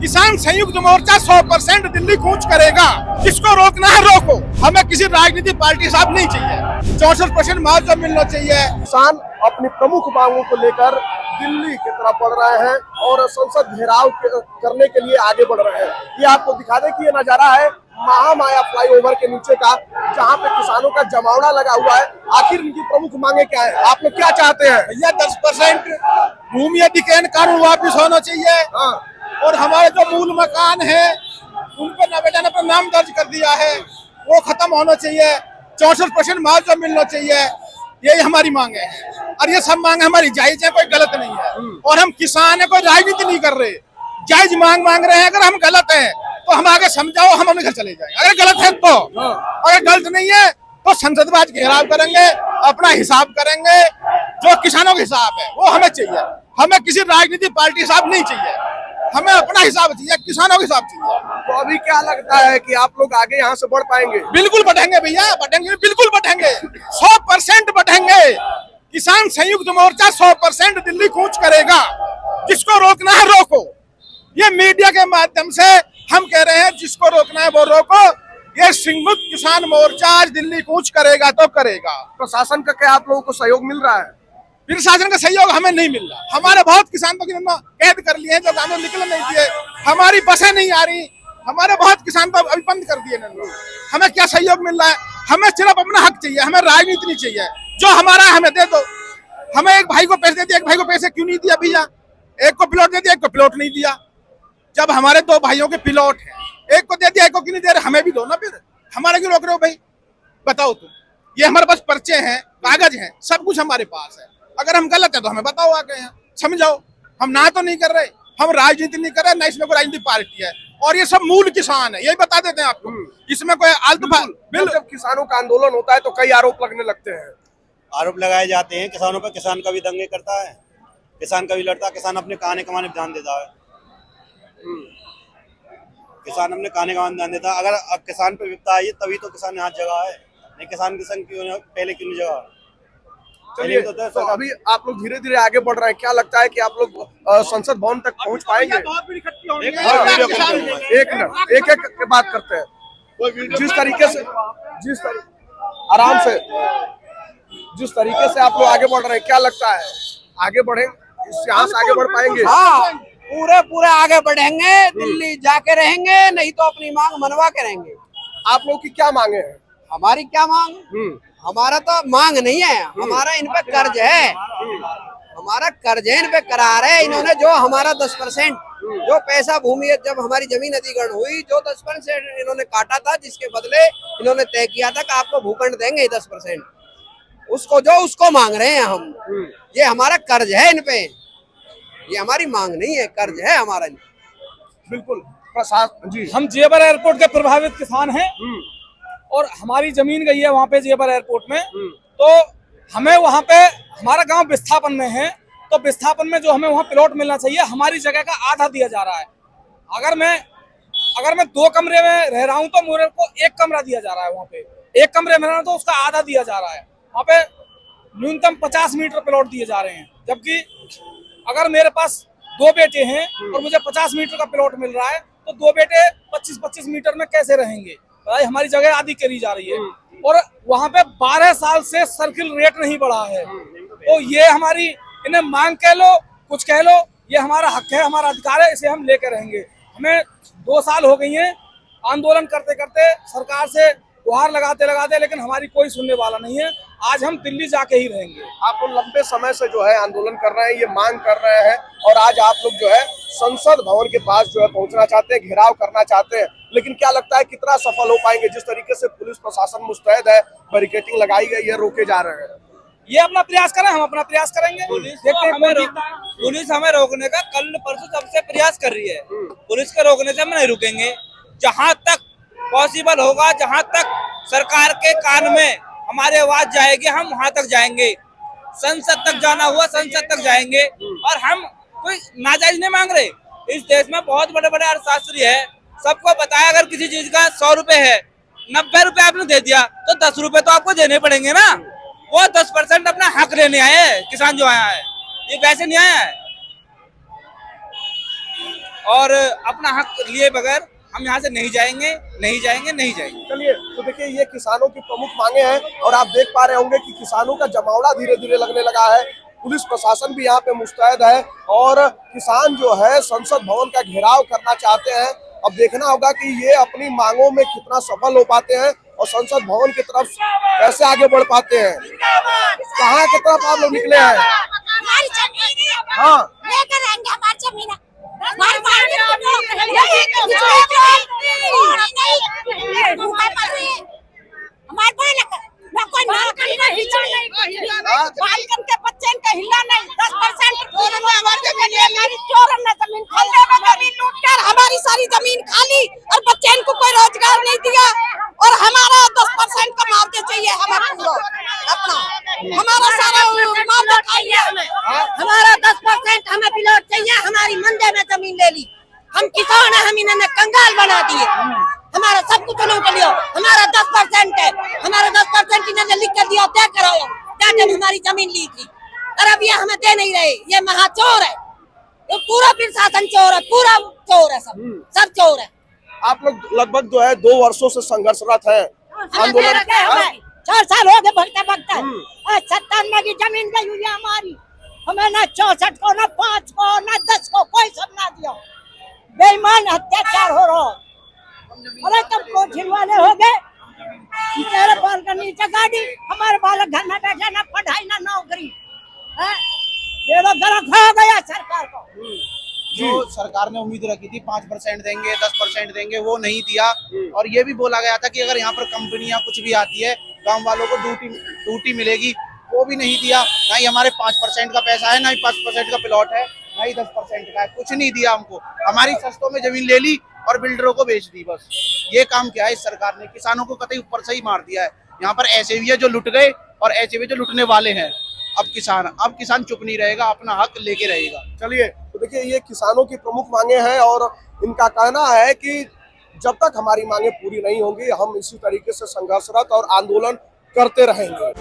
किसान संयुक्त मोर्चा 100% दिल्ली कूच करेगा। किसको रोकना है रोको, हमें किसी राजनीतिक पार्टी साहब नहीं चाहिए। 64% मुआवजा मिलना चाहिए। किसान अपनी प्रमुख मांगों को लेकर दिल्ली की तरफ बढ़ रहे हैं और संसद घेराव करने के लिए आगे बढ़ रहे हैं। ये आपको दिखा दे कि ये नजारा है महामाया फ्लाईओवर के नीचे का, जहाँ पे किसानों का जमावड़ा लगा हुआ है। आखिर इनकी प्रमुख मांगे क्या है, आप लोग क्या चाहते हैं? भैया 10% भूमि अधिग्रहण कानून वापिस होना चाहिए। हाँ। और हमारे जो मूल मकान है उन पर नवेदाना पर नाम दर्ज कर दिया है, वो खत्म होना चाहिए। 64% मुआवजा मिलना चाहिए। यही हमारी मांगे हैं और ये सब मांग हमारी जायज है, कोई गलत नहीं है। और हम किसान है, कोई राजनीति नहीं कर रहे, जायज मांग रहे हैं। अगर हम गलत हैं तो हम आगे समझाओ, हम अपने घर चले जाएं। अगर गलत है तो, अगर गलत नहीं है तो संसद में आज घेराव करेंगे, अपना हिसाब करेंगे। जो किसानों का हिसाब है वो हमें चाहिए। हमें किसी राजनीतिक पार्टी साहब नहीं चाहिए, हमें अपना हिसाब चाहिए, किसानों का हिसाब चाहिए। तो अभी क्या लगता है कि आप लोग आगे यहाँ से बढ़ पाएंगे? बिल्कुल बढ़ेंगे भैया, बढ़ेंगे, बिल्कुल बढ़ेंगे, 100% बढ़ेंगे। किसान संयुक्त मोर्चा 100% दिल्ली कूच करेगा। जिसको रोकना है रोको। ये मीडिया के माध्यम से हम कह रहे हैं, जिसको रोकना है वो रोको। ये संयुक्त किसान मोर्चा आज दिल्ली कूच करेगा तो करेगा। प्रशासन का क्या आप लोगों को सहयोग मिल रहा है? प्रशासन का सहयोग हमें नहीं मिल रहा। हमारे बहुत किसान तो कैद कर लिए हैं, जो गाँव में निकल नहीं दिए। हमारी बसें नहीं आ रही, हमारे बहुत किसान तो अभी बंद कर दिए इन्होंने। हमें क्या सहयोग मिल रहा है? हमें सिर्फ अपना हक चाहिए, हमें राजनीति नहीं चाहिए। जो हमारा है हमें दे दो। हमें एक भाई को पैसे दे दिए, एक भाई को पैसे क्यों नहीं दिया भैया? एक को प्लॉट दे दिया, एक को प्लॉट नहीं दिया। जब हमारे दो भाइयों के प्लॉट है, एक को दे दिया, एक को क्यों नहीं दे रहे? हमें भी दो ना, फिर हमारे क्यों रोक रहे हो भाई? बताओ तुम। ये हमारे पास पर्चे हैं, कागज हैं, सब कुछ हमारे पास है। अगर हम गलत है तो हमें बताओ आके, यहाँ समझाओ। हम ना तो नहीं कर रहे, हम राजनीति नहीं कर रहे, ना इसमें कोई राजनीतिक पार्टी है। और ये सब मूल किसान है, यही बता देते हैं आपको। इसमें कोई बिल जब किसानों का आंदोलन होता है तो कई आरोप लगने लगते हैं। आरोप लगाए जाते हैं किसानों पर। किसान कभी दंगे करता है, किसान कभी लड़ता है, किसान अपने खाने कमाने पर ध्यान देता है। किसान अपने खाने कमाने ध्यान देता है। अगर किसान पे विपदा आई तभी तो किसान यहाँ जगह है, नहीं किसान क्यों पहले क्यों नहीं जगह? चलिए, तो अभी आप लोग धीरे धीरे आगे बढ़ रहे हैं। क्या लगता है कि आप लोग संसद भवन तक पहुंच पाएंगे? एक मिनट, एक एक के बात करते हैं। जिस तरीके से आराम से जिस तरीके से आप लोग आगे बढ़ रहे हैं, क्या लगता है आगे बढ़े, यहाँ से आगे बढ़ पाएंगे? हाँ, पूरे आगे बढ़ेंगे। दिल्ली जाके रहेंगे, नहीं तो अपनी मांग मनवा के रहेंगे। आप लोग की क्या मांगे हैं? हमारी क्या मांग? हमारा तो मांग नहीं है, हमारा इन पे कर्ज है। हमारा कर्ज है, इन पे करार है। इन्होंने जो हमारा 10% जो पैसा भूमि, जब हमारी जमीन अधिग्रहण हुई, जो 10% इन्होंने काटा था, जिसके बदले इन्होंने तय किया था कि आपको भूखंड देंगे 10%, उसको मांग रहे हैं हम। ये हमारा कर्ज है इन पे, ये हमारी मांग नहीं है, कर्ज है हमारा। बिल्कुल। प्रशासन जी, हम जेवर एयरपोर्ट के प्रभावित किसान हैं और हमारी जमीन गई है वहाँ पे जेवर एयरपोर्ट में। तो हमें वहाँ पे, हमारा गांव विस्थापन में है, तो विस्थापन में जो हमें वहाँ प्लॉट मिलना चाहिए, हमारी जगह का आधा दिया जा रहा है। अगर मैं 2 कमरे में रह रहा हूँ तो मेरे को 1 कमरा दिया जा रहा है। वहाँ पे 1 कमरे में रह रहा हूँ तो उसका आधा दिया जा रहा है। वहाँ पे न्यूनतम 50 मीटर प्लॉट दिए जा रहे हैं, जबकि अगर मेरे पास 2 बेटे हैं और मुझे 50 मीटर का प्लॉट मिल रहा है, तो 2 बेटे 25-25 मीटर में कैसे रहेंगे? भाई हमारी जगह आधी करी जा रही है। और वहाँ पे 12 साल से सर्किल रेट नहीं बढ़ा है। तो ये हमारी, इन्हें मांग कह लो, कुछ कह लो, ये हमारा हक है, हमारा अधिकार है, इसे हम लेकर रहेंगे। हमें 2 साल हो गई हैं आंदोलन करते करते, सरकार से गुहार लगाते, लेकिन हमारी कोई सुनने वाला नहीं है। आज हम दिल्ली जाके ही रहेंगे। आप लोग लंबे समय से जो है आंदोलन कर रहे हैं, ये मांग कर रहे हैं, और आज आप लोग जो है संसद भवन के पास जो है पहुंचना चाहते हैं, घेराव करना चाहते हैं। लेकिन क्या लगता है कितना सफल हो पाएंगे? जिस तरीके से पुलिस प्रशासन मुस्तैद है, बैरिकेडिंग लगाई गई है, रोके जा रहे हैं। ये अपना प्रयास करें, हम अपना प्रयास करेंगे। पुलिस हमें रोकने का कल परसों सबसे प्रयास कर रही है। पुलिस के रोकने से हम नहीं रुकेंगे। जहां तक पॉसिबल होगा, जहां तक सरकार के कान में हमारी आवाज जाएगी, हम वहां तक जाएंगे। संसद तक जाना हुआ, संसद तक जाएंगे। और हम कोई नाजायज नहीं मांग रहे। इस देश में बहुत बड़े बड़े अर्थशास्त्री है, सबको बताया अगर किसी चीज का 100 रुपए है, 90 रुपए आपने दे दिया तो 10 रुपए तो आपको देने पड़ेंगे ना। वो 10% अपना हक लेने आए हैं। किसान जो आया है, ये वैसे नहीं आया है। और अपना हक लिए बगैर हम यहाँ से नहीं जाएंगे, नहीं जाएंगे, नहीं जाएंगे। चलिए, तो देखिए ये किसानों की प्रमुख मांगे हैं और आप देख पा रहे होंगे कि किसानों का जमावड़ा धीरे धीरे लगने लगा है। पुलिस प्रशासन भी यहाँ पे मुस्तैद है और किसान जो है संसद भवन का घेराव करना चाहते हैं। अब देखना होगा कि ये अपनी मांगों में कितना सफल हो पाते हैं और संसद भवन की तरफ कैसे आगे बढ़ पाते हैं। कहाँ की तरफ आप लोग निकले हैं? हमारी जमीन हाँ, लेकर आएंगे, हमारी जमीन हमारे कोई नौकरी नहीं बालकन के बच्चे इनका हिला नहीं 10% हमारी चोर ने जमीन जमीन लूट कर हमारी सारी जमीन खाली और बच्चे इनको कोई रोजगार नहीं दिया और हमारा 10% का मुआवजा चाहिए हमें पूरा अपना हमारा सारा मुआवजा चाहिए हमारा 10% हमें प्लॉट चाहिए। हमारी मंडे में जमीन ले ली, हम किसान हैं, हम इन्होंने कंगाल बना दिए। हमारा सब कुछ लूट लियो, हमारा 10% है, हमारा 10% इन्होंने लिख कर दिया तय कराओ क्या हमारी जमीन ली थी और अब ये हमें दे नहीं रहे। ये महाचोर है, ये पूरा प्रशासन चोर है, पूरा चोर है, सब चोर है। आप लोग लगभग जो है 2 वर्षों से संघर्षरत है आंदोलन। 4 साल हो गए भगते भगते 97 की जमीन गई हुई है हमारी, हमें ना 64 को ना 5 को ना 10 को कोई सब ना दिया। बेईमान अत्याचार हो रहा है। अरे तब कोठिन वाले हो गए, तेरे बाल का नीचे गाड़ी, हमारे बालक घर में बैठे ना पढ़ाई ना नौकरी, बेरोजगार खा गया सरकार को। जो सरकार ने उम्मीद रखी थी 5% देंगे, 10% देंगे, वो नहीं दिया। और ये भी बोला गया था कि अगर यहाँ पर कंपनियां कुछ भी आती है गांव वालों को ड्यूटी मिलेगी, वो भी नहीं दिया। ना ही हमारे 5% का पैसा है, ना ही 5% का प्लॉट है, ना ही 10% का है, कुछ नहीं दिया हमको। हमारी सस्तों में जमीन ले ली और बिल्डरों को बेच दी, बस ये काम किया है इस सरकार ने। किसानों को कतई ऊपर से ही मार दिया है। यहाँ पर ऐसे भी है जो लुट गए और ऐसे भी जो लुटने वाले हैं। अब किसान चुप नहीं रहेगा, अपना हक लेके रहेगा। चलिए, तो देखिए ये किसानों की प्रमुख मांगे हैं और इनका कहना है कि जब तक हमारी मांगे पूरी नहीं होंगी हम इसी तरीके से संघर्षरत और आंदोलन करते रहेंगे।